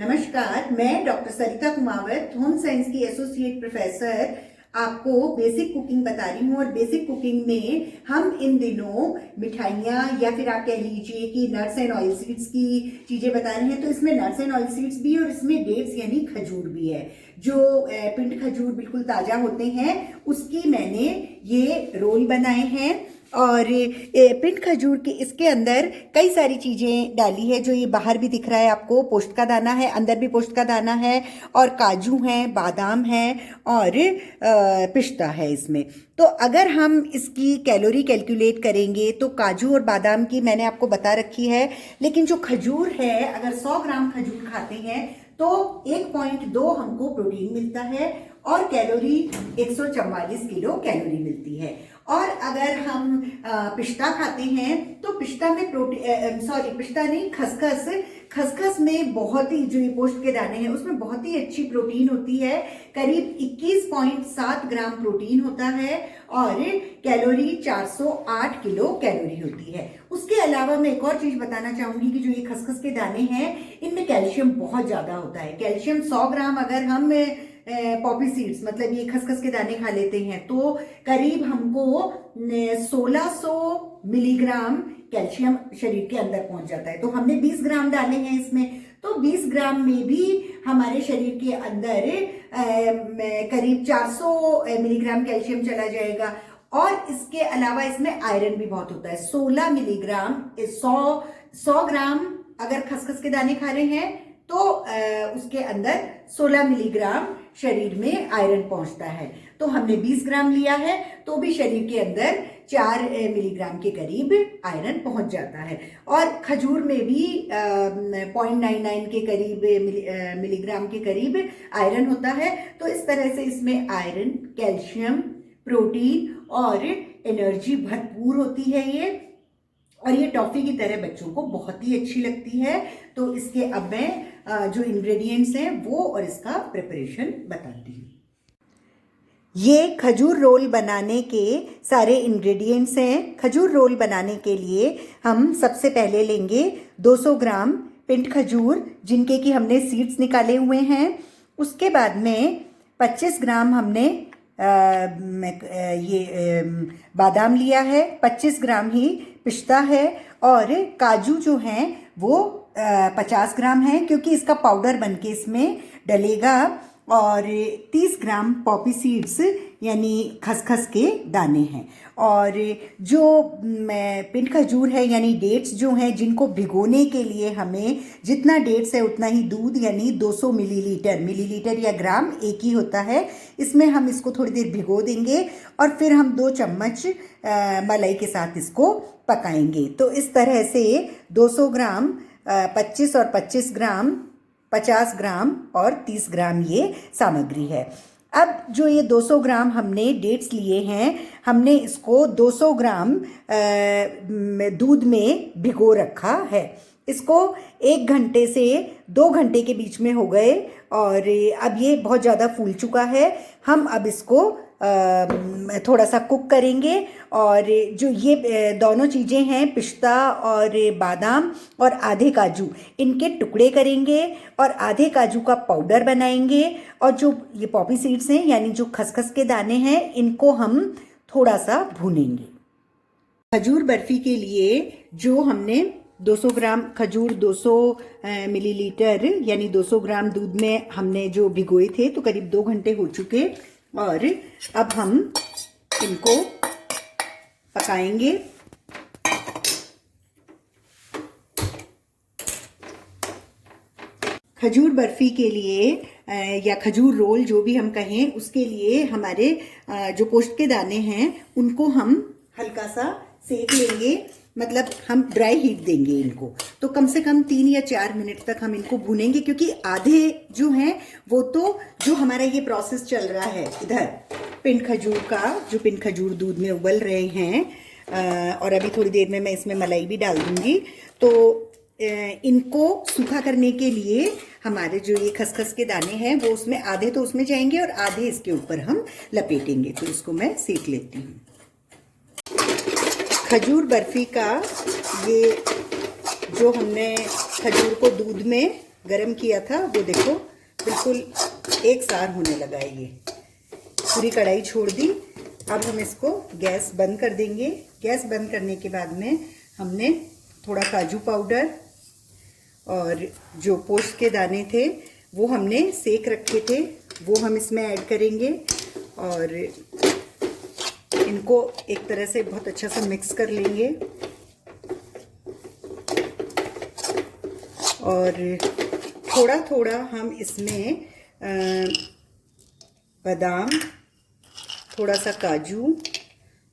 नमस्कार, मैं डॉक्टर सरिता Kumawat, home science की एसोसिएट प्रोफेसर आपको बेसिक कुकिंग बता रही हूँ। और बेसिक कुकिंग में हम इन दिनों मिठाइयाँ या फिर आप कह लीजिए कि नट्स एंड ऑयल सीड्स की चीज़ें बता रहे हैं। तो इसमें नट्स एंड ऑयल सीड्स भी और इसमें डेट्स यानी खजूर भी है। जो पिंड खजूर बिल्कुल ताज़ा होते हैं उसकी मैंने ये रोल बनाए हैं। और पिंड खजूर के इसके अंदर कई सारी चीज़ें डाली है। जो ये बाहर भी दिख रहा है आपको, पोस्त का दाना है, अंदर भी पोस्त का दाना है, और काजू हैं, बादाम हैं और पिस्ता है इसमें। तो अगर हम इसकी कैलोरी कैलकुलेट करेंगे तो काजू और बादाम की मैंने आपको बता रखी है, लेकिन जो खजूर है अगर 100 ग्राम खजूर खाते हैं तो 1.2 हमको प्रोटीन मिलता है और कैलोरी 144 किलो कैलोरी मिलती है। और अगर हम पिस्ता खाते हैं तो पिस्ता में पिस्ता नहीं, खसखस में बहुत ही, जो ये पोस्त के दाने हैं उसमें बहुत ही अच्छी प्रोटीन होती है। करीब 21.7 ग्राम प्रोटीन होता है और कैलोरी 408 किलो कैलोरी होती है। उसके अलावा मैं एक और चीज बताना चाहूंगी कि जो ये खसखस के दाने हैं इनमें कैल्शियम बहुत ज्यादा होता है। कैल्शियम 100 ग्राम अगर हम पॉपी सीड्स मतलब ये खसखस के दाने खा लेते हैं तो करीब हमको 1600 मिलीग्राम कैल्शियम शरीर के अंदर पहुंच जाता है। तो हमने 20 ग्राम डाले हैं इसमें, तो 20 ग्राम में भी हमारे शरीर के अंदर करीब 400 मिलीग्राम कैल्शियम चला जाएगा। और इसके अलावा इसमें आयरन भी बहुत होता है। 16 मिलीग्राम 100 ग्राम अगर खसखस के दाने खा रहे हैं तो उसके अंदर 16 मिलीग्राम शरीर में आयरन पहुंचता है। तो हमने 20 ग्राम लिया है तो भी शरीर के अंदर 4 मिलीग्राम के करीब आयरन पहुंच जाता है। और खजूर में भी 0.99 के करीब मिलीग्राम के करीब आयरन होता है। तो इस तरह से इसमें आयरन, कैल्शियम, प्रोटीन और एनर्जी भरपूर होती है ये। और ये टॉफी की तरह बच्चों को बहुत ही अच्छी लगती है। तो इसके अब मैं जो इंग्रेडिएंट्स हैं वो और इसका प्रिपरेशन बताती हूँ। ये खजूर रोल बनाने के सारे इंग्रेडिएंट्स हैं। खजूर रोल बनाने के लिए हम सबसे पहले लेंगे 200 ग्राम पिंड खजूर जिनके कि हमने सीड्स निकाले हुए हैं। उसके बाद में 25 ग्राम हमने बादाम लिया है, 25 ग्राम ही पिस्ता है, और काजू जो हैं वो 50 ग्राम है क्योंकि इसका पाउडर बनके इसमें डलेगा, और 30 ग्राम पॉपी सीड्स यानी खसखस के दाने हैं। और जो पिंड खजूर है यानी डेट्स जो हैं जिनको भिगोने के लिए हमें जितना डेट्स है उतना ही दूध यानी 200 मिलीलीटर या ग्राम एक ही होता है, इसमें हम इसको थोड़ी देर भिगो देंगे और फिर हम 2 चम्मच मलाई के साथ इसको पकाएंगे। तो इस तरह से 200 ग्राम 25 और 25 ग्राम 50 ग्राम और 30 ग्राम ये सामग्री है। अब जो ये 200 ग्राम हमने डेट्स लिए हैं हमने इसको 200 ग्राम दूध में भिगो रखा है। इसको 1 घंटे से 2 घंटे के बीच में हो गए और अब ये बहुत ज़्यादा फूल चुका है। हम अब इसको थोड़ा सा कुक करेंगे। और जो ये दोनों चीज़ें हैं पिस्ता और बादाम और आधे काजू, इनके टुकड़े करेंगे और आधे काजू का पाउडर बनाएंगे। और जो ये पॉपी सीड्स हैं यानी जो खसखस के दाने हैं इनको हम थोड़ा सा भूनेंगे। खजूर बर्फ़ी के लिए जो हमने 200 ग्राम खजूर 200 मिलीलीटर यानी 200 ग्राम दूध में हमने जो भिगोए थे तो करीब 2 घंटे हो चुके, और अब हम इनको पकाएंगे। खजूर बर्फ़ी के लिए या खजूर रोल जो भी हम कहें उसके लिए हमारे जो पोस्त के दाने हैं उनको हम हल्का सा सेक लेंगे, मतलब हम ड्राई हीट देंगे इनको। तो कम से कम 3 या 4 मिनट तक हम इनको भूनेंगे क्योंकि आधे जो हैं वो तो जो हमारा ये प्रोसेस चल रहा है इधर पिंड खजूर का, जो पिंड खजूर दूध में उबल रहे हैं और अभी थोड़ी देर में मैं इसमें मलाई भी डाल दूंगी। तो इनको सूखा करने के लिए हमारे जो ये खसखस के दाने हैं वो उसमें आधे तो उसमें जाएंगे और आधे इसके ऊपर हम लपेटेंगे। तो इसको मैं सेक लेती हूँ। खजूर बर्फ़ी का ये जो हमने खजूर को दूध में गरम किया था वो देखो बिल्कुल एक सार होने लगा है। ये पूरी कढ़ाई छोड़ दी। अब हम इसको गैस बंद कर देंगे। गैस बंद करने के बाद में हमने थोड़ा काजू पाउडर और जो पोस्त के दाने थे वो हमने सेक रखे थे वो हम इसमें ऐड करेंगे और इनको एक तरह से बहुत अच्छा से मिक्स कर लेंगे। और थोड़ा थोड़ा हम इसमें बादाम, थोड़ा सा काजू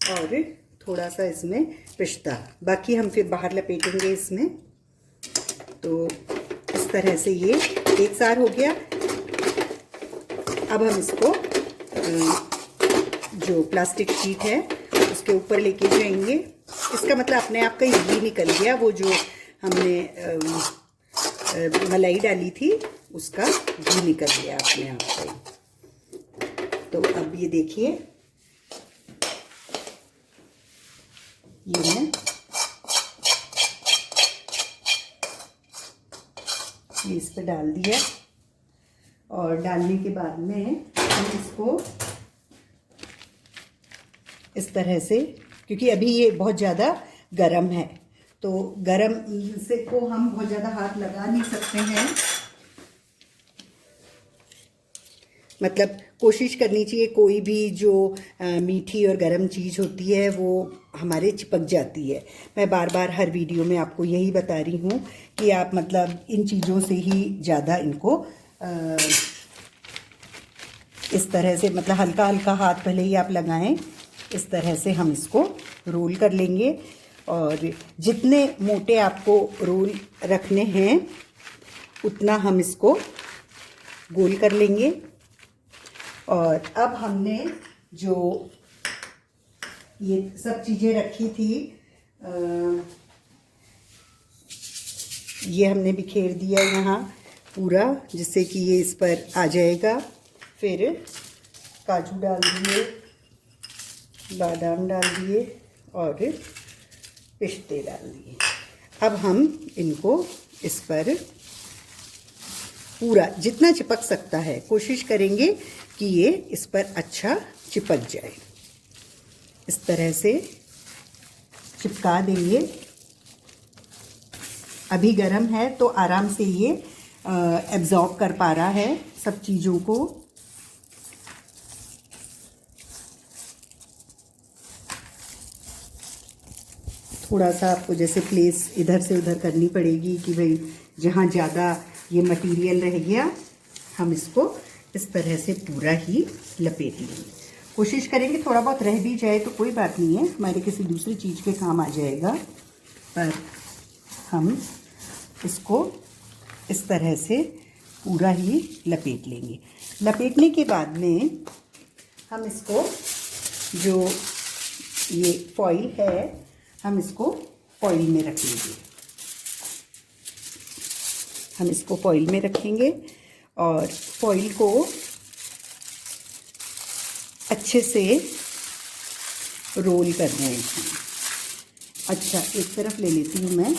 और थोड़ा सा इसमें पिस्ता, बाकी हम फिर बाहर लपेटेंगे इसमें। तो इस तरह से ये एक सार हो गया। अब हम इसको जो प्लास्टिक शीट है उसके ऊपर लेके जाएंगे। इसका मतलब अपने आप का घी निकल गया, वो जो हमने मलाई डाली थी उसका घी निकल गया अपने आप से। तो अब ये देखिए, ये मैं ये इस पर डाल दिया और डालने के बाद में हम इसको इस तरह से, क्योंकि अभी ये बहुत ज़्यादा गरम है तो गरम से को हम बहुत ज़्यादा हाथ लगा नहीं सकते हैं। मतलब कोशिश करनी चाहिए कोई भी जो मीठी और गरम चीज़ होती है वो हमारे चिपक जाती है। मैं बार बार हर वीडियो में आपको यही बता रही हूँ कि आप मतलब इन चीज़ों से ही ज़्यादा इनको इस तरह से मतलब हल्का हल्का हाथ भले ही आप लगाएं। इस तरह से हम इसको रोल कर लेंगे और जितने मोटे आपको रोल रखने हैं उतना हम इसको गोल कर लेंगे। और अब हमने जो ये सब चीज़ें रखी थी ये हमने बिखेर दिया यहाँ पूरा, जिससे कि ये इस पर आ जाएगा। फिर काजू डाल दिए, बादाम डाल दिए और पिस्ते डाल दिए। अब हम इनको इस पर पूरा जितना चिपक सकता है कोशिश करेंगे कि ये इस पर अच्छा चिपक जाए। इस तरह से चिपका देंगे। अभी गरम है तो आराम से ये एब्जॉर्ब कर पा रहा है सब चीज़ों को। थोड़ा सा आपको जैसे प्लेस इधर से उधर करनी पड़ेगी कि भाई जहाँ ज़्यादा ये मटेरियल रह गया हम इसको इस तरह से पूरा ही लपेट लेंगे। कोशिश करेंगे थोड़ा बहुत रह भी जाए तो कोई बात नहीं है, हमारे किसी दूसरी चीज़ के काम आ जाएगा। पर हम इसको इस तरह से पूरा ही लपेट लेंगे। लपेटने के बाद में हम इसको जो ये फॉइल है हम इसको फॉइल में रख लेंगे। हम इसको फॉइल में रखेंगे और फॉइल को अच्छे से रोल करना है। अच्छा, एक तरफ ले लेती हूँ मैं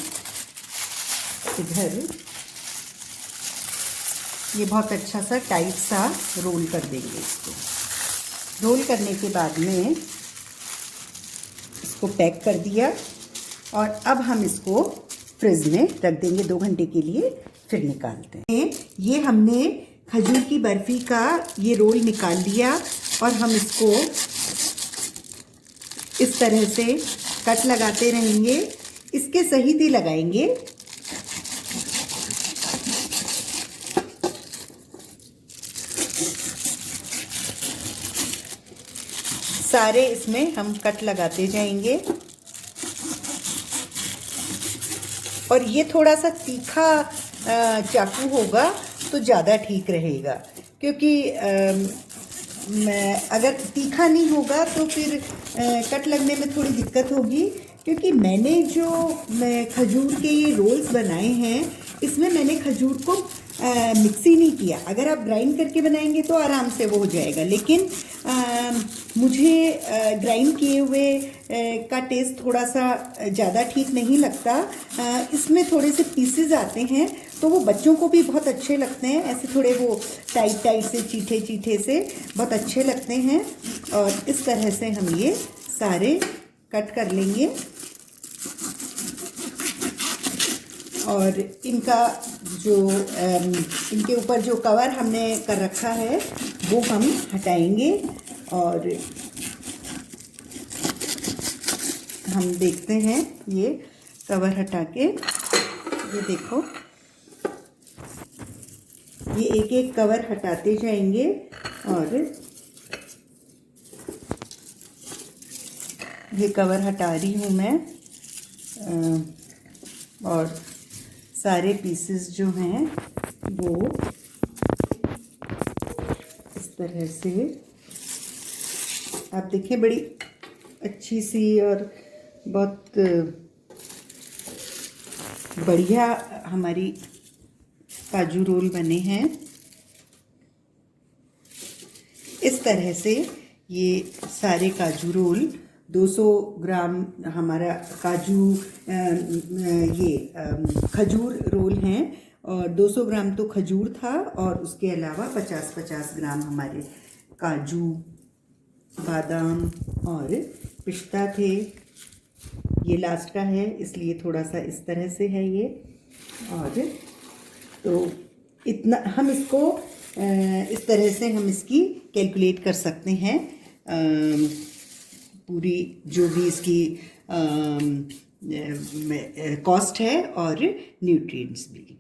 इधर। ये बहुत अच्छा सा टाइट सा रोल कर देंगे इसको। रोल करने के बाद में इसको पैक कर दिया और अब हम इसको फ्रिज में रख देंगे 2 घंटे के लिए, फिर निकालते हैं। ये हमने खजूर की बर्फ़ी का ये रोल निकाल लिया और हम इसको इस तरह से कट लगाते रहेंगे। इसके सहित ही लगाएंगे। सारे इसमें हम कट लगाते जाएंगे। और ये थोड़ा सा तीखा चाकू होगा तो ज़्यादा ठीक रहेगा, क्योंकि अगर तीखा नहीं होगा तो फिर कट लगने में थोड़ी दिक्कत होगी। क्योंकि मैंने जो खजूर के ये रोल्स बनाए हैं इसमें मैंने खजूर को मिक्सी नहीं किया। अगर आप ग्राइंड करके बनाएंगे तो आराम से वो हो जाएगा, लेकिन मुझे ग्राइंड किए हुए का टेस्ट थोड़ा सा ज़्यादा ठीक नहीं लगता। इसमें थोड़े से पीसेस आते हैं तो वो बच्चों को भी बहुत अच्छे लगते हैं, ऐसे थोड़े वो टाइट टाइट से, चीठे चीठे से बहुत अच्छे लगते हैं। और इस तरह से हम ये सारे कट कर लेंगे। और इनका जो इनके ऊपर जो कवर हमने कर रखा है वो हम हटाएंगे और हम देखते हैं ये कवर हटा के। ये देखो, ये एक एक कवर हटाते जाएंगे और ये कवर हटा रही हूँ मैं। और सारे पीसेस जो हैं वो इस तरह से आप देखिए, बड़ी अच्छी सी और बहुत बढ़िया हमारी काजू रोल बने हैं। इस तरह से ये सारे काजू रोल 200 ग्राम हमारा काजू ये खजूर रोल हैं। और 200 ग्राम तो खजूर था और उसके अलावा 50-50 ग्राम हमारे काजू, बादाम और पिस्ता थे। ये लास्ट का है इसलिए थोड़ा सा इस तरह से है ये। और तो इतना हम इसको इस तरह से हम इसकी कैलकुलेट कर सकते हैं, पूरी जो भी इसकी कॉस्ट है और न्यूट्रिएंट्स भी।